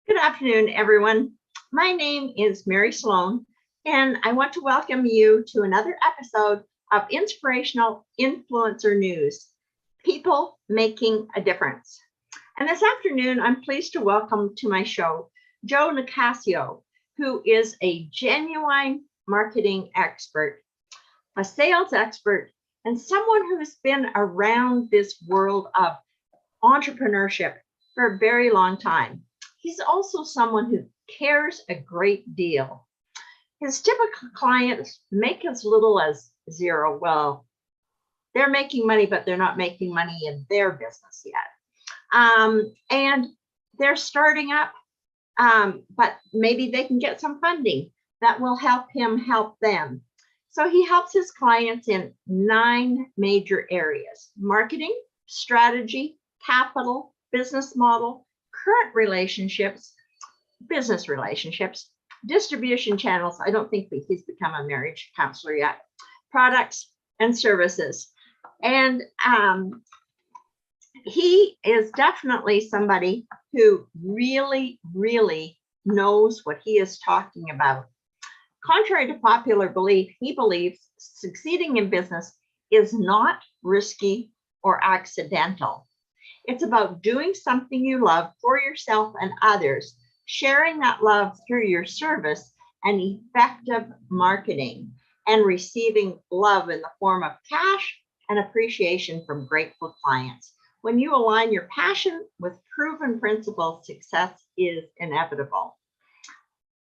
Good afternoon, everyone. My name is Mary Sloan, and I want to welcome you to another episode of Inspirational Influencer News, People Making a Difference. And this afternoon, I'm pleased to welcome to my show Joe Nicassio, who is a genuine marketing expert, a sales expert, and someone who has been around this world of entrepreneurship for a very long time. He's also someone who cares a great deal. His typical clients make as little as zero. Well, they're making money, but they're not making money in their business yet. And they're starting up, but maybe they can get some funding that will help him help them. So he helps his clients in 9 major areas: marketing, strategy, capital, business model, current relationships, business relationships, distribution channels. I don't think that he's become a marriage counselor yet, products and services. And he is definitely somebody who really, really knows what he is talking about. Contrary to popular belief, he believes succeeding in business is not risky or accidental. It's about doing something you love for yourself and others, sharing that love through your service and effective marketing, and receiving love in the form of cash and appreciation from grateful clients. When you align your passion with proven principles, success is inevitable.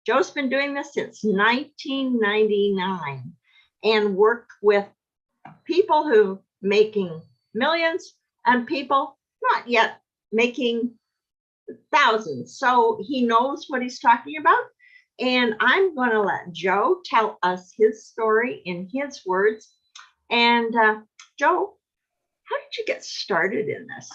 Joe's been doing this since 1999 and worked with people who making millions and people not yet making thousands. So he knows what he's talking about. And I'm going to let Joe tell us his story in his words. And Joe, how did you get started in this?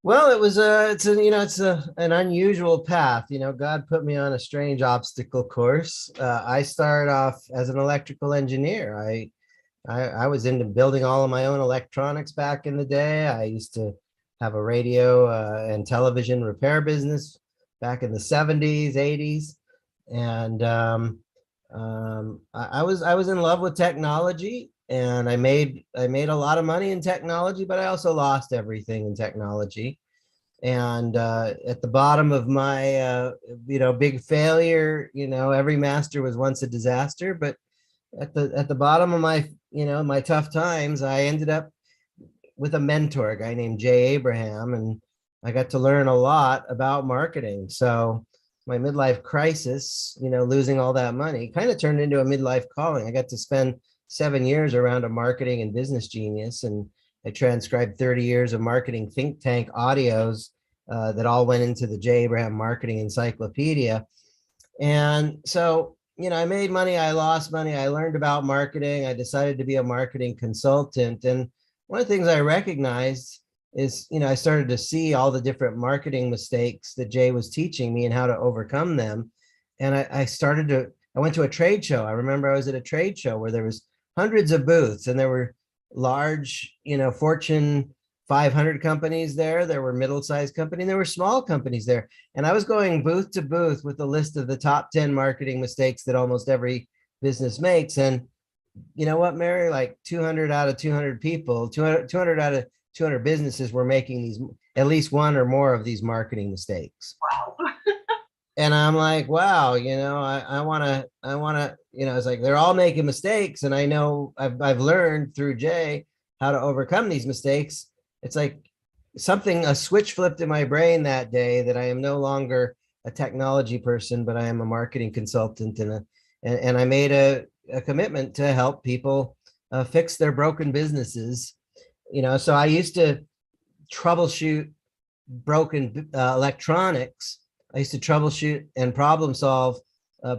Well, it's an unusual path. God put me on a strange obstacle course. I started off as an electrical engineer. I was into building all of my own electronics back in the day. I used to have a radio and television repair business back in the 70s, 80s. And I was in love with technology, and I made a lot of money in technology, but I also lost everything in technology. And at the bottom of my big failure, every master was once a disaster, but at the bottom of my my tough times, I ended up with a mentor, a guy named Jay Abraham, and I got to learn a lot about marketing. So my midlife crisis, losing all that money, kind of turned into a midlife calling. I got to spend 7 years around a marketing and business genius, and I transcribed 30 years of marketing think tank audios that all went into the Jay Abraham Marketing Encyclopedia. And so, I made money, I lost money, I learned about marketing, I decided to be a marketing consultant. And one of the things I recognized is, I started to see all the different marketing mistakes that Jay was teaching me and how to overcome them. And I went to a trade show. I remember I was at a trade show where there was hundreds of booths, and there were large, Fortune 500 companies there. There were middle-sized companies, there were small companies there. And I was going booth to booth with a list of the top 10 marketing mistakes that almost every business makes. And you know what, Mary, like 200 out of 200 people, 200 out of 200 businesses were making these, at least one or more of these marketing mistakes. Wow. And I'm like, wow, I want to, it's like they're all making mistakes. And I know I've learned through Jay how to overcome these mistakes. It's like a switch flipped in my brain that day, that I am no longer a technology person, but I am a marketing consultant, and I made a commitment to help people fix their broken businesses. So I used to troubleshoot broken electronics. I used to troubleshoot and problem solve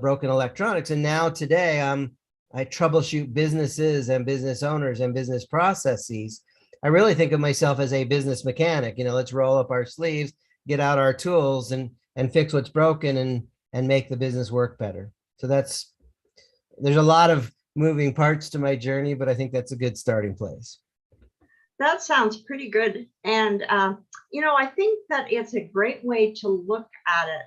broken electronics. And now today I troubleshoot businesses and business owners and business processes. I really think of myself as a business mechanic. Let's roll up our sleeves, get out our tools, and fix what's broken and make the business work better. So there's a lot of moving parts to my journey, but I think that's a good starting place. That sounds pretty good. And, I think that it's a great way to look at it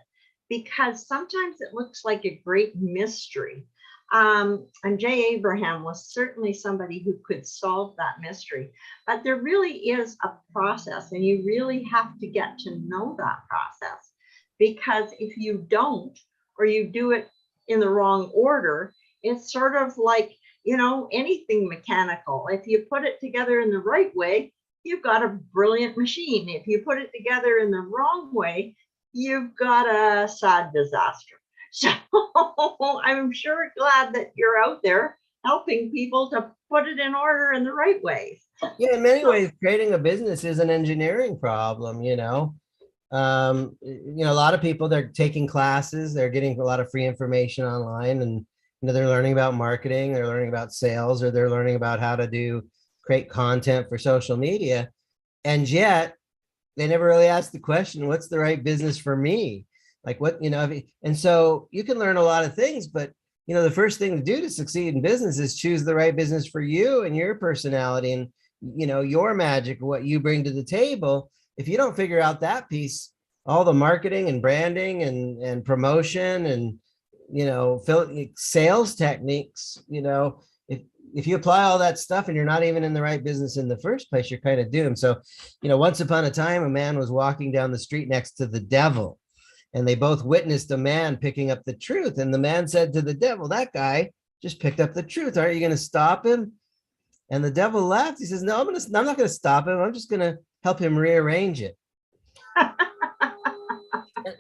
because sometimes it looks like a great mystery. And Jay Abraham was certainly somebody who could solve that mystery. But there really is a process, and you really have to get to know that process. Because if you don't, or you do it in the wrong order, it's sort of like anything mechanical. If you put it together in the right way, you've got a brilliant machine. If you put it together in the wrong way, you've got a sad disaster. So I'm sure glad that you're out there helping people to put it in order in the right ways. Yeah, in many So, ways, creating a business is an engineering problem. A lot of people, they're taking classes, they're getting a lot of free information online, and they're learning about marketing, they're learning about sales, or they're learning about how to create content for social media. And yet they never really ask the question, what's the right business for me? Like and so you can learn a lot of things, but the first thing to do to succeed in business is choose the right business for you and your personality and your magic, what you bring to the table. If you don't figure out that piece, all the marketing and branding and promotion and sales techniques, if you apply all that stuff and you're not even in the right business in the first place, you're kind of doomed. So, once upon a time, a man was walking down the street next to the devil, and they both witnessed a man picking up the truth. And the man said to the devil, that guy just picked up the truth. Aren't you going to stop him? And the devil laughed. He says, no, I'm not going to stop him. I'm just going to help him rearrange it.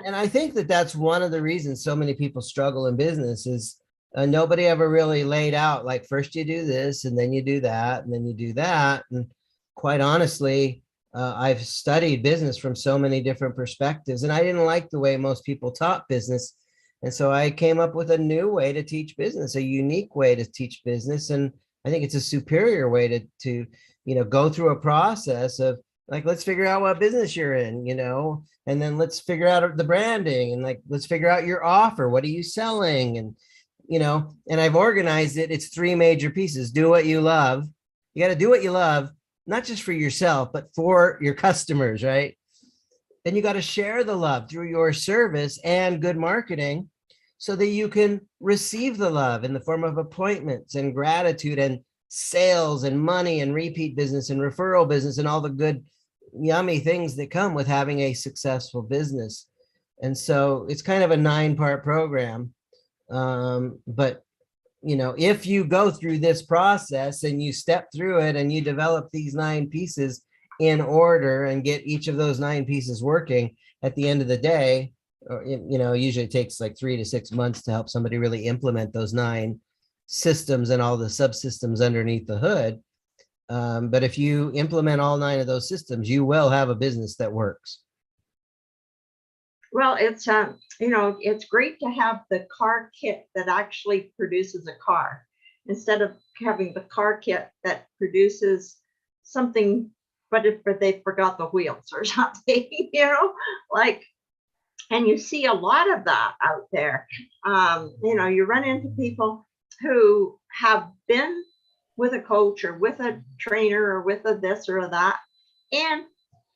And I think that that's one of the reasons so many people struggle in business is nobody ever really laid out, like, first you do this, and then you do that, and then you do that. And quite honestly, I've studied business from so many different perspectives, and I didn't like the way most people taught business. And so I came up with a new way to teach business, a unique way to teach business. And I think it's a superior way to go through a process of, like, let's figure out what business you're in, and then let's figure out the branding, and like, let's figure out your offer. What are you selling? And, and I've organized it. It's 3 major pieces. Do what you love. You got to do what you love, not just for yourself, but for your customers, right? Then you got to share the love through your service and good marketing so that you can receive the love in the form of appointments and gratitude and sales and money and repeat business and referral business and all the good, yummy things that come with having a successful business. And so it's kind of a 9-part program. But if you go through this process and you step through it and you develop these 9 pieces in order and get each of those 9 pieces working, at the end of the day, usually it takes like 3 to 6 months to help somebody really implement those 9 systems and all the subsystems underneath the hood. But if you implement all 9 of those systems, you will have a business that works. well, it's great to have the car kit that actually produces a car instead of having the car kit that produces something, but they forgot the wheels or something, like, and you see a lot of that out there. You run into people who have been with a coach or with a trainer or with a this or a that, and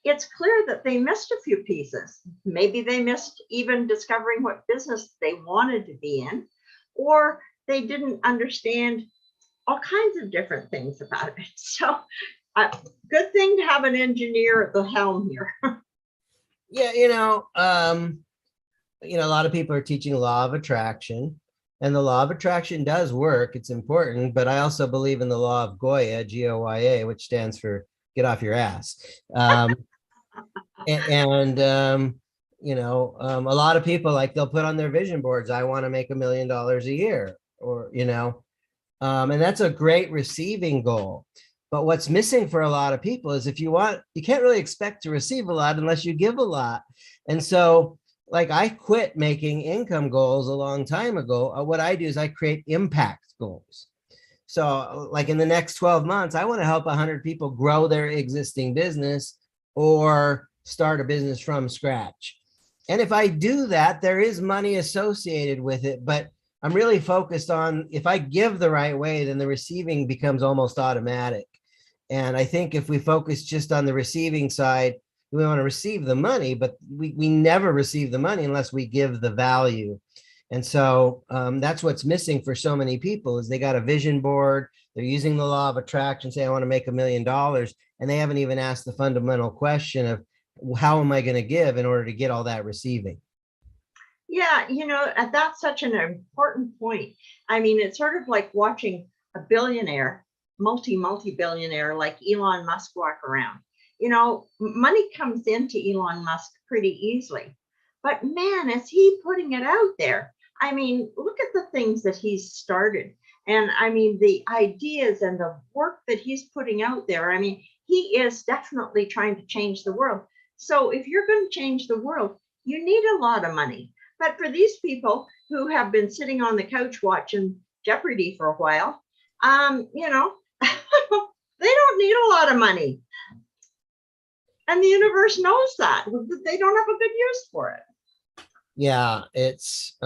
it's clear that they missed a few pieces. Maybe they missed even discovering what business they wanted to be in, or they didn't understand all kinds of different things about it. So, good thing to have an engineer at the helm here. Yeah, a lot of people are teaching law of attraction, and the law of attraction does work. It's important, but I also believe in the law of Goya, Goya, which stands for get off your ass. A lot of people, like, they'll put on their vision boards, I want to make $1 million a year, or, and that's a great receiving goal. But what's missing for a lot of people is you can't really expect to receive a lot unless you give a lot. And so, like, I quit making income goals a long time ago. What I do is I create impact goals. So, like, in the next 12 months, I want to help 100 people grow their existing business or start a business from scratch. And if I do that, there is money associated with it, but I'm really focused on, if I give the right way, then the receiving becomes almost automatic. And I think if we focus just on the receiving side, we want to receive the money, but we never receive the money unless we give the value. And so that's what's missing for so many people is they got a vision board. They're using the law of attraction, say, I want to make $1 million. And they haven't even asked the fundamental question of how am I going to give in order to get all that receiving? Yeah, that's such an important point. I mean, it's sort of like watching a billionaire, multi-billionaire like Elon Musk walk around. Money comes into Elon Musk pretty easily. But man, is he putting it out there? I mean, look at the things that he's started. And I mean, the ideas and the work that he's putting out there. I mean, he is definitely trying to change the world. So if you're going to change the world, you need a lot of money. But for these people who have been sitting on the couch watching Jeopardy for a while, they don't need a lot of money. And the universe knows that they don't have a good use for it. Yeah, it's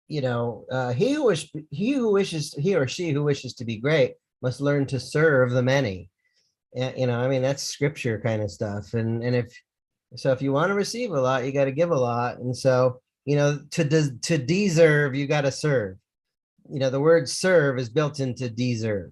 he or she who wishes to be great must learn to serve the many. And, I mean, that's scripture kind of stuff. And if you want to receive a lot, you got to give a lot. And so, to deserve, you got to serve. The word serve is built into deserve,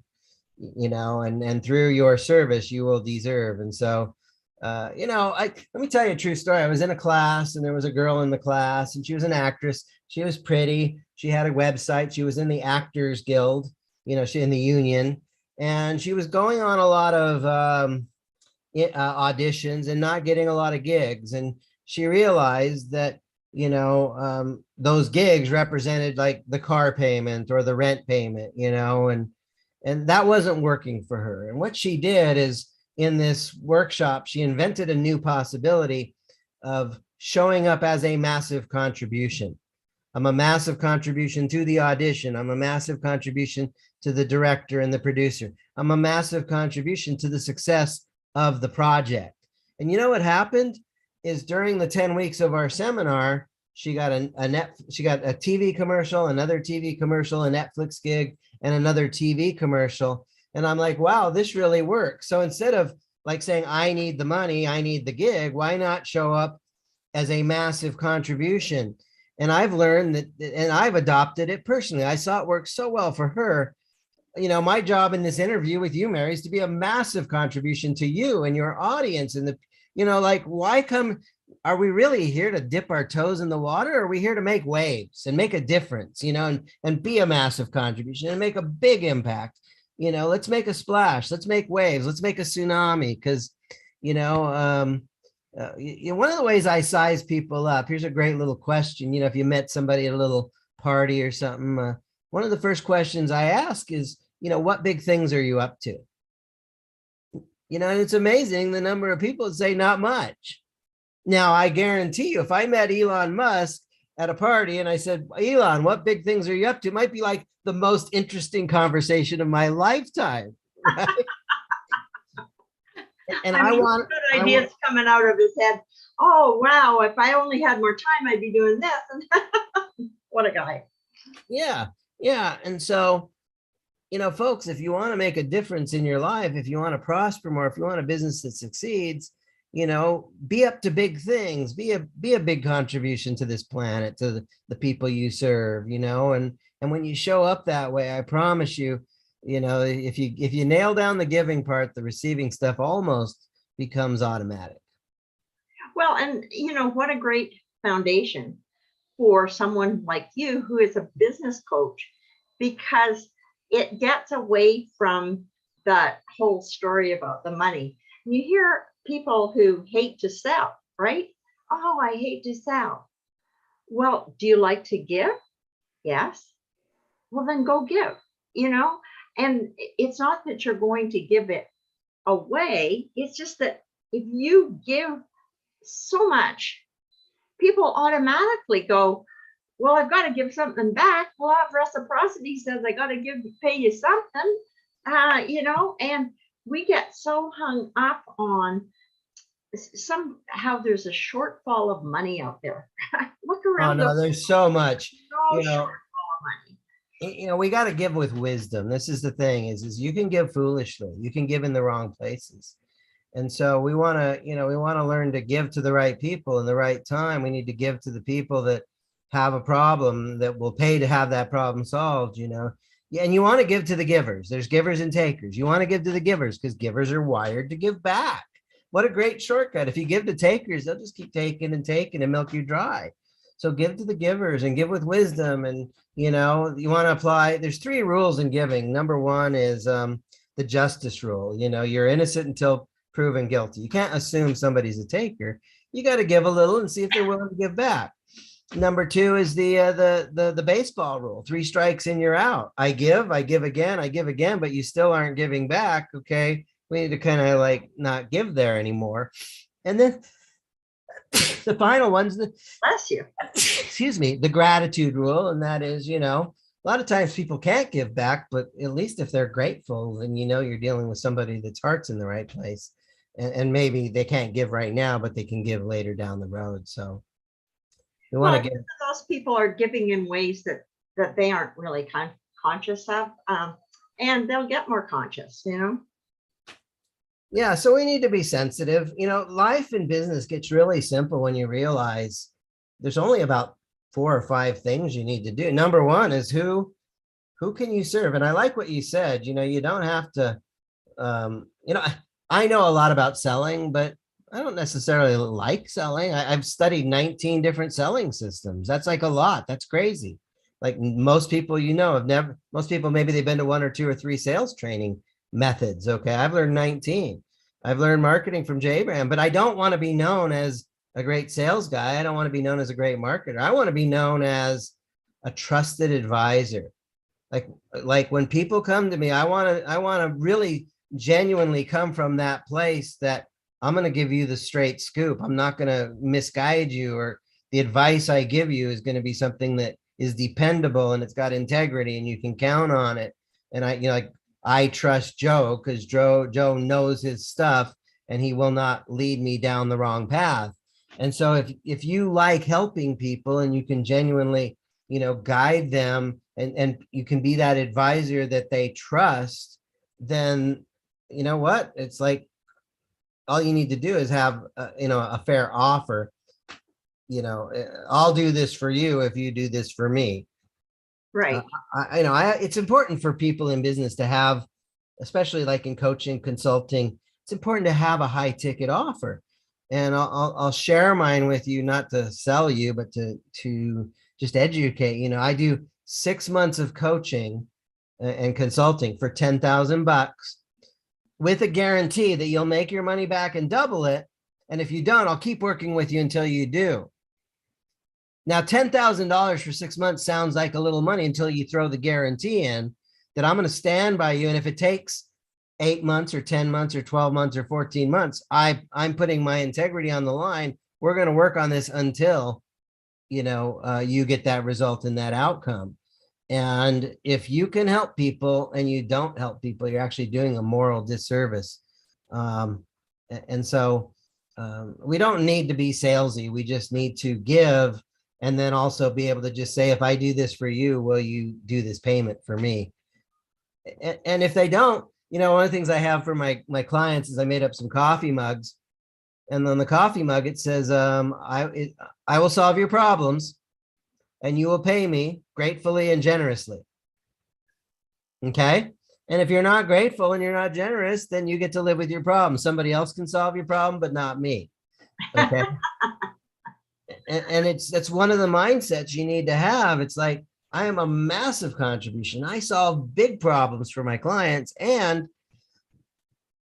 and through your service, you will deserve. And so, let me tell you a true story. I was in a class and there was a girl in the class and she was an actress. She was pretty. She had a website. She was in the Actors Guild, she in the union, and she was going on a lot of auditions and not getting a lot of gigs. And she realized that, those gigs represented like the car payment or the rent payment, and that wasn't working for her. And what she did is in this workshop, she invented a new possibility of showing up as a massive contribution. I'm a massive contribution to the audition. I'm a massive contribution to the director and the producer. I'm a massive contribution to the success of the project. And you know what happened is during the 10 weeks of our seminar, she got a TV commercial, another TV commercial, a Netflix gig, and another TV commercial. And I'm like, wow, this really works. So instead of like saying, I need the money, I need the gig, why not show up as a massive contribution? And I've learned that, and I've adopted it personally. I saw it work so well for her. My job in this interview with you, Mary, is to be a massive contribution to you and your audience. And why come? Are we really here to dip our toes in the water? Or are we here to make waves and make a difference, and be a massive contribution and make a big impact? Let's make a splash. Let's make waves. Let's make a tsunami. Because, one of the ways I size people up, here's a great little question. If you met somebody at a little party or something, one of the first questions I ask is, what big things are you up to? And it's amazing the number of people that say not much. Now, I guarantee you, if I met Elon Musk at a party and I said, Elon, what big things are you up to? It might be like the most interesting conversation of my lifetime. Right? And I want good ideas coming out of his head. Oh, wow. If I only had more time, I'd be doing this. What a guy. Yeah. Yeah. And so, folks, if you want to make a difference in your life, if you want to prosper more, if you want a business that succeeds, be up to big things, be a big contribution to this planet, to the people you serve, and when you show up that way, I promise you, if you nail down the giving part, the receiving stuff almost becomes automatic. Well, and what a great foundation for someone like you who is a business coach, because it gets away from that whole story about the money. You hear people who hate to sell, right? Oh, I hate to sell. Well, do you like to give? Yes. Well, then go give, and it's not that you're going to give it away. It's just that if you give so much, people automatically go, well, I've got to give something back. Well, reciprocity says I got to pay you something, and we get so hung up on somehow there's a shortfall of money out there. Look around. Oh, no, there's so much. No shortfall of money. We got to give with wisdom. This is the thing is you can give foolishly. You can give in the wrong places. And so we want to, we want to learn to give to the right people in the right time. We need to give to the people that have a problem that will pay to have that problem solved. Yeah, and you want to give to the givers. There's givers and takers. You want to give to the givers because givers are wired to give back. What a great shortcut. If you give to takers, they'll just keep taking and taking and milk you dry. So give to the givers and give with wisdom. And, you want to apply, there's 3 rules in giving. Number 1 is the justice rule. You're innocent until proven guilty. You can't assume somebody's a taker. You got to give a little and see if they're willing to give back. Number 2 is the baseball rule. 3 strikes and you're out. I give again, but you still aren't giving back. Okay, we need to kind of like not give there anymore. And then the final one's Bless you. Excuse me, the gratitude rule, and that is, a lot of times people can't give back, but at least if they're grateful, then you're dealing with somebody that's heart's in the right place. And maybe they can't give right now, but they can give later down the road. So we want to give. Those people are giving in ways that they aren't really conscious of, and they'll get more conscious. Yeah, so we need to be sensitive. Life in business gets really simple when you realize there's only about 4 or 5 things you need to do. Number 1 is who can you serve? And I like what you said. You don't have to. I know a lot about selling, but I don't necessarily like selling. I've studied 19 different selling systems. That's like a lot. That's crazy. Like most people, have never. Most people maybe they've been to 1 or 2 or 3 sales training methods. Okay, I've learned 19. I've learned marketing from Jay Abraham, but I don't want to be known as a great sales guy. I don't want to be known as a great marketer. I want to be known as a trusted advisor. Like when people come to me, I want to really genuinely come from that place that I'm going to give you the straight scoop. I'm not going to misguide you, or the advice I give you is going to be something that is dependable and it's got integrity and you can count on it. And I trust Joe because Joe knows his stuff and he will not lead me down the wrong path. And so if you like helping people and you can genuinely, guide them and you can be that advisor that they trust, then you know what? It's like all you need to do is have a fair offer. I'll do this for you if you do this for me. Right. It's important for people in business to have, especially like in coaching, consulting, it's important to have a high ticket offer. And I'll share mine with you, not to sell you, but to just educate. I do 6 months of coaching and consulting for $10,000 with a guarantee that you'll make your money back and double it. And if you don't, I'll keep working with you until you do. Now, $10,000 for 6 months sounds like a little money until you throw the guarantee in that I'm going to stand by you. And if it takes 8 months or 10 months or 12 months or 14 months, I'm putting my integrity on the line. We're going to work on this until, you get that result and that outcome. And if you can help people and you don't help people, you're actually doing a moral disservice. And so we don't need to be salesy. We just need to give. And then also be able to just say, if I do this for you, will you do this payment for me? And if they don't, one of the things I have for my clients is I made up some coffee mugs. And on the coffee mug, it says, I will solve your problems and you will pay me gratefully and generously. Okay. And if you're not grateful and you're not generous, then you get to live with your problem. Somebody else can solve your problem, but not me. Okay. And that's one of the mindsets you need to have. It's like, I am a massive contribution. I solve big problems for my clients. And,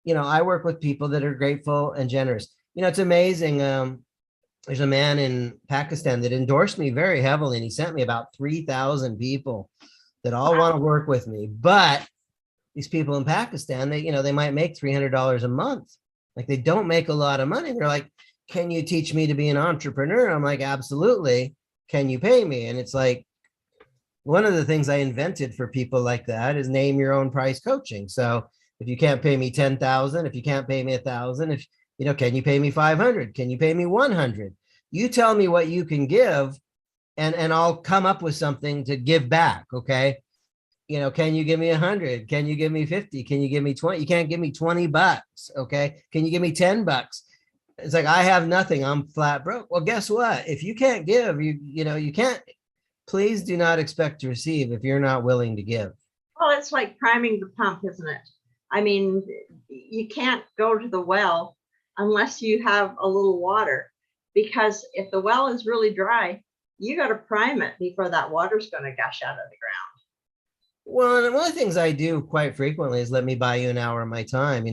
I work with people that are grateful and generous. It's amazing. There's a man in Pakistan that endorsed me very heavily, and he sent me about 3,000 people that all want to work with me. But these people in Pakistan, they might make $300 a month. Like they don't make a lot of money. They're like, can you teach me to be an entrepreneur? I'm like, absolutely. Can you pay me? And it's like, one of the things I invented for people like that is name your own price coaching. So if you can't pay me 10,000, if you can't pay me 1,000, if can you pay me 500? Can you pay me 100? You tell me what you can give, and I'll come up with something to give back. Okay. can you give me 100? Can you give me 50? Can you give me 20? You can't give me $20. Okay. Can you give me $10? It's like, I have nothing. I'm flat broke. Well, guess what? If you can't give, you can't, please do not expect to receive if you're not willing to give. Well, it's like priming the pump, isn't it? I mean, you can't go to the well unless you have a little water, because if the well is really dry, you got to prime it before that water's going to gush out of the ground. Well, and one of the things I do quite frequently is let me buy you an hour of my time.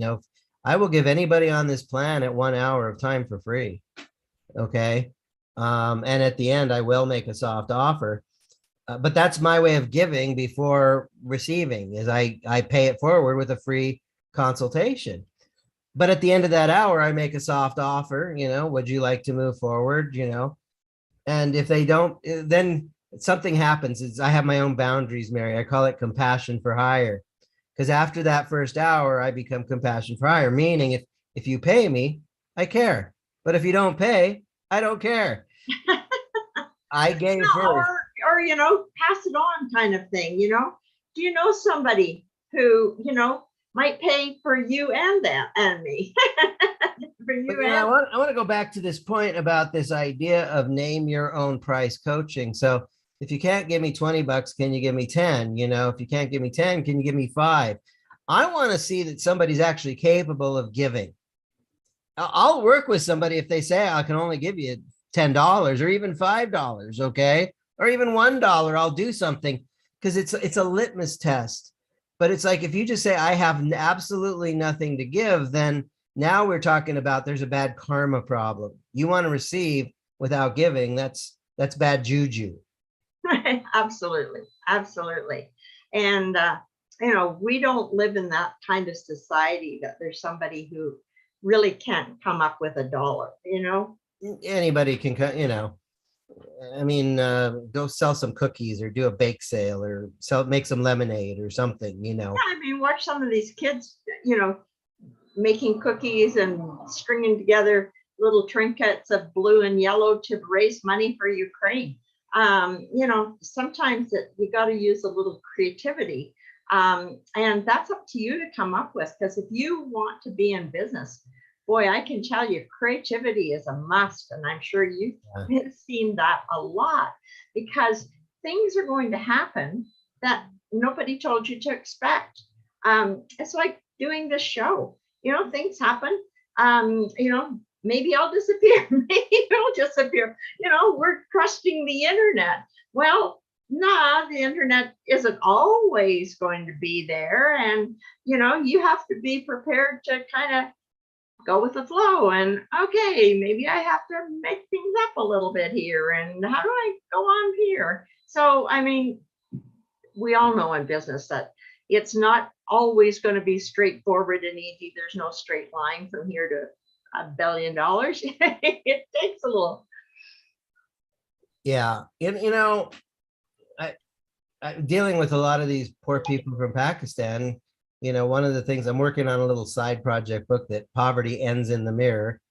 I will give anybody on this planet 1 hour of time for free. Okay. And at the end, I will make a soft offer. But that's my way of giving before receiving, is I pay it forward with a free consultation. But at the end of that hour, I make a soft offer, would you like to move forward, and if they don't, then something happens. I have my own boundaries, Mary. I call it compassion for hire. Because after that first hour, I become compassion for hire, meaning if you pay me, I care. But if you don't pay, I don't care. I gave first. Or pass it on kind of thing. Do you know somebody who might pay for you and them and me? For you I want to go back to this point about this idea of name your own price coaching. So if you can't give me $20, can you give me 10? If you can't give me 10, can you give me 5? I want to see that somebody's actually capable of giving. I'll work with somebody if they say I can only give you $10 or even $5, okay? Or even $1, I'll do something, because it's a litmus test. But it's like, if you just say I have absolutely nothing to give, then now we're talking about there's a bad karma problem. You want to receive without giving, that's bad juju. Absolutely. And we don't live in that kind of society that there's somebody who really can't come up with $1. Anybody can, go sell some cookies or do a bake sale or make some lemonade or something, Yeah, watch some of these kids, making cookies and stringing together little trinkets of blue and yellow to raise money for Ukraine. Sometimes you got to use a little creativity. And that's up to you to come up with, because if you want to be in business, boy, I can tell you creativity is a must. And I'm sure you've seen that a lot, because things are going to happen that nobody told you to expect. It's like doing this show, things happen. Maybe I'll disappear, maybe you'll disappear. We're trusting the internet. Well, nah, the internet isn't always going to be there. And, you have to be prepared to kind of go with the flow. And okay, maybe I have to make things up a little bit here. And how do I go on here? So, we all know in business that it's not always going to be straightforward and easy. There's no straight line from here to $1 billion. It takes a little. Yeah. I'm dealing with a lot of these poor people from Pakistan. One of the things I'm working on, a little side project book that poverty ends in the mirror.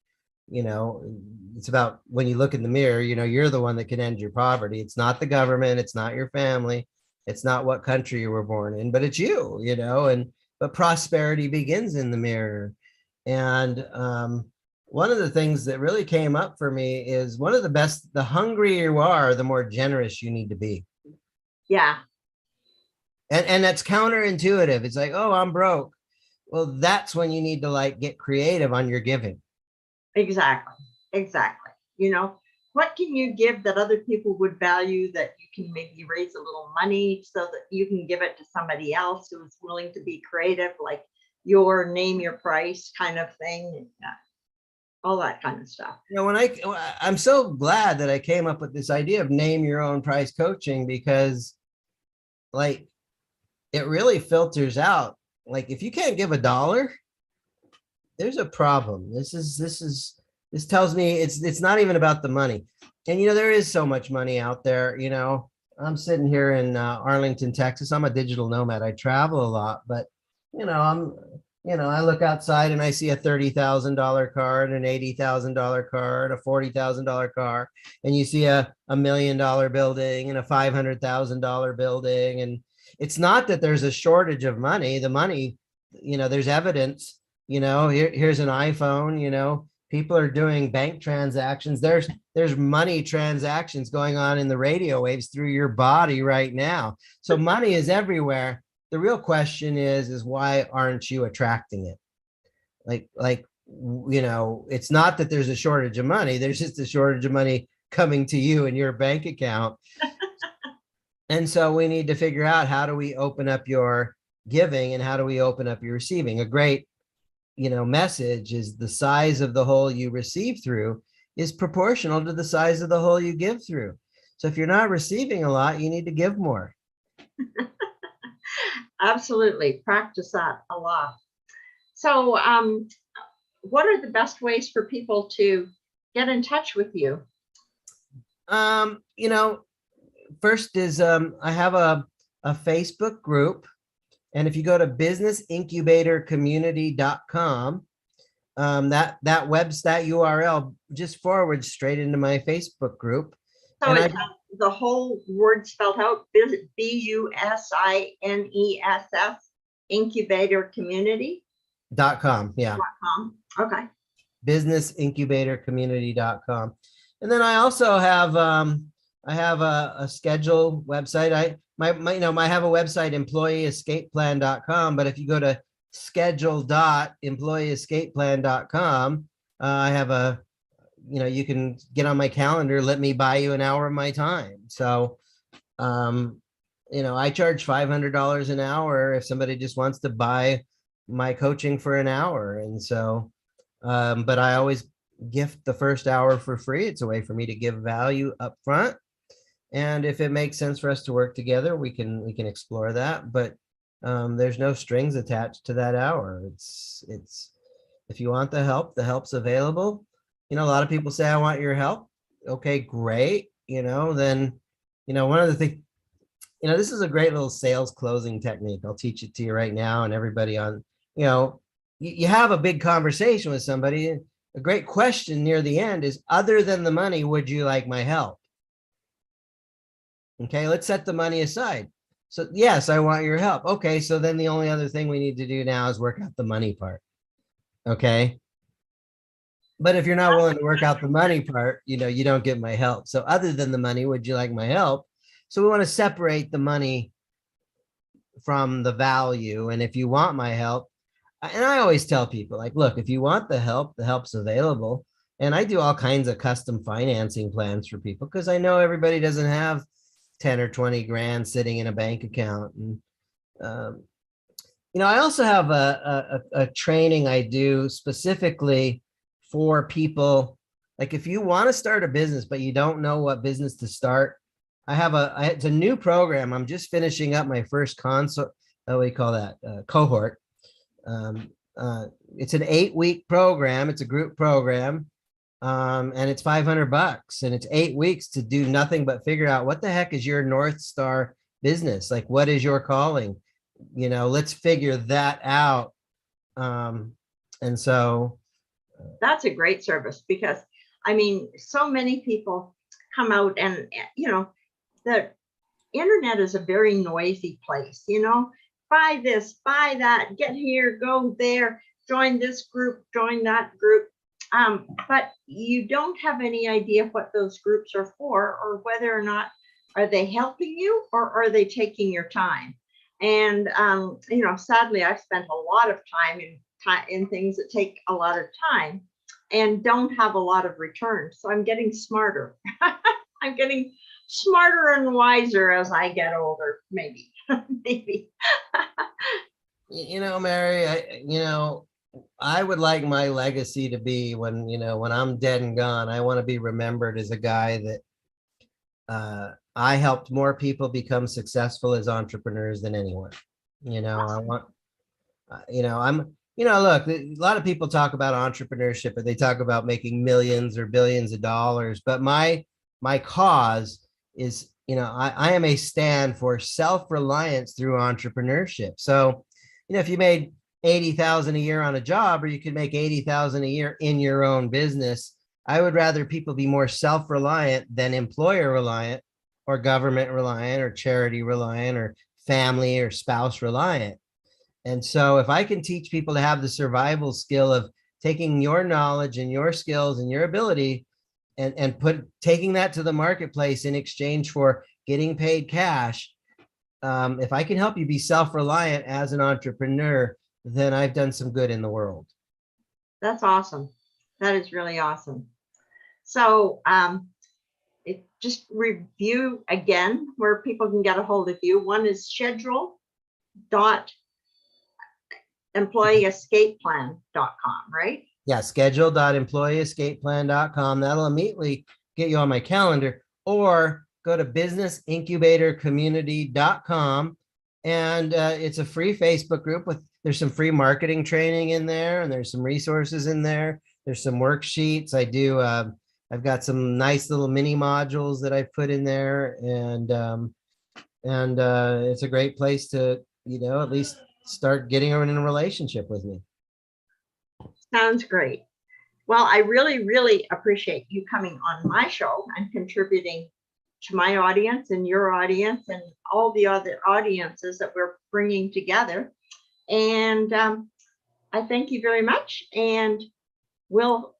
It's about, when you look in the mirror, you're the one that can end your poverty. It's not the government. It's not your family. It's not what country you were born in, but it's you, but prosperity begins in the mirror. And one of the things that really came up for me is the hungrier you are, the more generous you need to be. Yeah. And that's counterintuitive. It's like, oh, I'm broke. Well, that's when you need to get creative on your giving. Exactly. What can you give that other people would value, that you can maybe raise a little money so that you can give it to somebody else who is willing to be creative, like your name your price kind of thing, all that kind of stuff. I'm so glad that I came up with this idea of name your own price coaching, because it really filters out. If you can't give $1, there's a problem. This tells me it's not even about the money. And, there is so much money out there. I'm sitting here in Arlington, Texas. I'm a digital nomad. I travel a lot, but, I look outside and I see a $30,000 car, an $80,000 car, a $40,000 car. And you see a $1 million building and a $500,000 building. it's not that there's a shortage of money. The money, there's evidence, here's an iPhone, people are doing bank transactions. There's money transactions going on in the radio waves through your body right now. So money is everywhere. The real question is why aren't you attracting it? It's not that there's a shortage of money. There's just a shortage of money coming to you in your bank account. And so we need to figure out, how do we open up your giving and how do we open up your receiving? A great, message is the size of the hole you receive through is proportional to the size of the hole you give through. So if you're not receiving a lot, you need to give more. Absolutely. Practice that a lot. So what are the best ways for people to get in touch with you? First is I have a Facebook group. And if you go to businessincubatorcommunity.com, that URL just forwards straight into my Facebook group. So it's the whole word spelled out, BUSINESS, incubatorcommunity.com. Yeah. Okay. Businessincubatorcommunity.com. And then I also have a schedule website. I have a website, employeeescapeplan.com, but if you go to schedule.employeeescapeplan.com, I have you can get on my calendar, let me buy you an hour of my time. So, I charge $500 an hour if somebody just wants to buy my coaching for an hour. And so, but I always gift the first hour for free. It's a way for me to give value up front. And if it makes sense for us to work together, we can explore that. But there's no strings attached to that hour. It's if you want the help's available. A lot of people say, I want your help. Okay, great. Then, one of the things, this is a great little sales closing technique. I'll teach it to you right now. And everybody on, you have a big conversation with somebody. A great question near the end is, other than the money, would you like my help? Okay, let's set the money aside. So yes, I want your help. Okay, so then the only other thing we need to do now is work out the money part. Okay. But if you're not willing to work out the money part, you don't get my help. So other than the money, would you like my help? So we want to separate the money from the value. And if you want my help, and I always tell people, like, look, if you want the help's available. And I do all kinds of custom financing plans for people because I know everybody doesn't have 10 or 20 grand sitting in a bank account. And, I also have a training I do specifically for people. Like, if you want to start a business, but you don't know what business to start, it's a new program. I'm just finishing up my first cohort. It's an 8-week program. It's a group program. And it's $500, and it's 8 weeks to do nothing but figure out what the heck is your North Star business. Like, what is your calling? Let's figure that out. And so that's a great service, because so many people come out and, the internet is a very noisy place, buy this, buy that, get here, go there, join this group, join that group. But you don't have any idea what those groups are for, or whether or not are they helping you, or are they taking your time. And, sadly, I've spent a lot of time in things that take a lot of time and don't have a lot of return. So I'm getting smarter. I'm getting smarter and wiser as I get older, maybe. Mary, I would like my legacy to be when I'm dead and gone, I want to be remembered as a guy that I helped more people become successful as entrepreneurs than anyone. I want, look, a lot of people talk about entrepreneurship, but they talk about making millions or billions of dollars. But my cause is, I am a stand for self-reliance through entrepreneurship. So, if you made 80,000 a year on a job, or you could make 80,000 a year in your own business, I would rather people be more self-reliant than employer reliant, or government reliant, or charity reliant, or family or spouse reliant. And so if I can teach people to have the survival skill of taking your knowledge and your skills and your ability and taking that to the marketplace in exchange for getting paid cash, if I can help you be self-reliant as an entrepreneur, then I've done some good in the world. That's awesome. That is really awesome. So just review again where people can get a hold of you. One is schedule.employeeescapeplan.com, right? Yeah, schedule.employeeescapeplan.com. That'll immediately get you on my calendar, or go to businessincubatorcommunity.com. And it's a free Facebook group there's some free marketing training in there, and there's some resources in there. There's some worksheets. I've got some nice little mini modules that I've put in there, and it's a great place to, at least start getting in a relationship with me. Sounds great. Well, I really, really appreciate you coming on my show and contributing to my audience and your audience and all the other audiences that we're bringing together. And I thank you very much. And we'll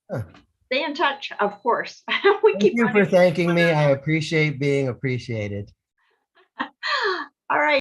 stay in touch, of course. Thank you for thanking me. I appreciate being appreciated. All right.